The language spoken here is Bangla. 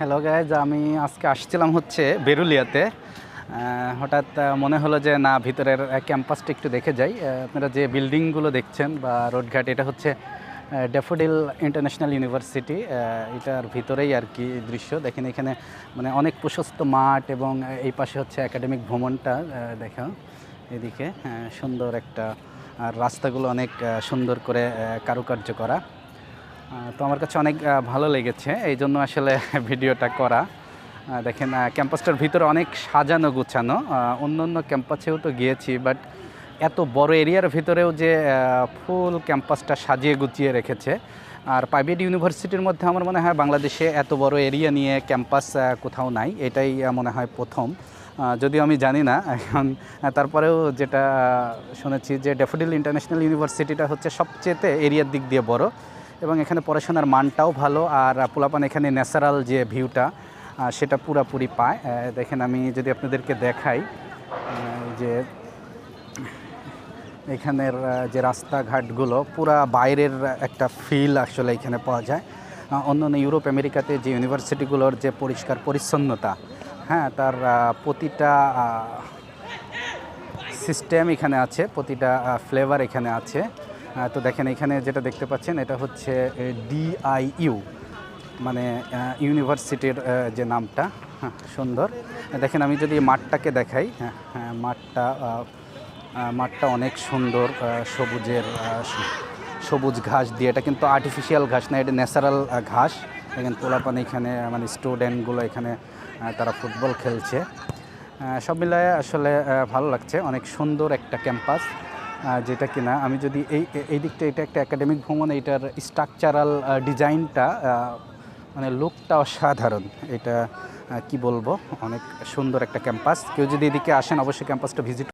হ্যালো গাইজ, আমি আজকে আসছিলাম হচ্ছে বেরুলিয়াতে। হঠাৎ মনে হলো যে না, ভিতরের ক্যাম্পাসটা একটু দেখে যাই। আপনারা যে বিল্ডিংগুলো দেখছেন বা রোডঘাট, এটা হচ্ছে ড্যাফোডিল ইন্টারন্যাশনাল ইউনিভার্সিটি। এটার ভিতরেই আর কি দৃশ্য দেখেন। এখানে মানে অনেক প্রশস্ত মাঠ এবং এই পাশে হচ্ছে একাডেমিক ভ্রমণটা দেখা। এদিকে সুন্দর একটা, আর রাস্তাগুলো অনেক সুন্দর করে কারুকার্য করা। তো আমার কাছে অনেক ভালো লেগেছে, এই জন্য আসলে ভিডিওটা করা। দেখেন ক্যাম্পাসটার ভিতরে অনেক সাজানো গুছানো। অন্য অন্য ক্যাম্পাসেও তো গিয়েছি, বাট এত বড় এরিয়ার ভিতরেও যে ফুল ক্যাম্পাসটা সাজিয়ে গুছিয়ে রেখেছে। আর প্রাইভেট ইউনিভার্সিটির মধ্যে আমার মনে হয় বাংলাদেশে এত বড় এরিয়া নিয়ে ক্যাম্পাস কোথাও নাই, এটাই মনে হয় প্রথম। যদিও আমি জানি না এখন, তারপরেও যেটা শুনেছি যে ড্যাফোডিল ইন্টারন্যাশনাল ইউনিভার্সিটিটা হচ্ছে সবচেয়েতে এরিয়ার দিক দিয়ে বড়, এবং এখানে পড়াশোনার মানটাও ভালো। আর পোলাপান এখানে ন্যাচারাল যে ভিউটা সেটা পুরাপুরি পায়। দেখেন, আমি যদি আপনাদেরকে দেখাই যে এখানের যে রাস্তাঘাটগুলো পুরা বাইরের একটা ফিল আসলে এখানে পাওয়া যায়। অন্য অন্য ইউরোপ আমেরিকাতে যে ইউনিভার্সিটিগুলোর যে পরিষ্কার পরিচ্ছন্নতা, হ্যাঁ, তার প্রতিটা সিস্টেম এখানে আছে, প্রতিটা ফ্লেভার এখানে আছে। তো দেখেন, এখানে যেটা দেখতে পাচ্ছেন এটা হচ্ছে ডিআইইউ, মানে ইউনিভার্সিটির যে নামটা। হ্যাঁ, সুন্দর। দেখেন, আমি যদি মাঠটাকে দেখাই, হ্যাঁ হ্যাঁ, মাঠটা অনেক সুন্দর। সবুজ ঘাস দিয়ে, এটা কিন্তু আর্টিফিশিয়াল ঘাস না, এটা ন্যাচারাল ঘাস। দেখেন পোলাপান এখানে, মানে স্টুডেন্টগুলো এখানে তারা ফুটবল খেলছে। সব মিলায় আসলে ভালো লাগছে, অনেক সুন্দর একটা ক্যাম্পাস। যেটা কিনা আমি যদি এই দিকটা, এটা একটা একাডেমিক ভ্রমণ, এটার স্ট্রাকচারাল ডিজাইনটা মানে লুকটা অসাধারণ। এটা কি বলবো, অনেক সুন্দর একটা ক্যাম্পাস। কেউ যদি এদিকে আসেন অবশ্যই ক্যাম্পাসটা ভিজিট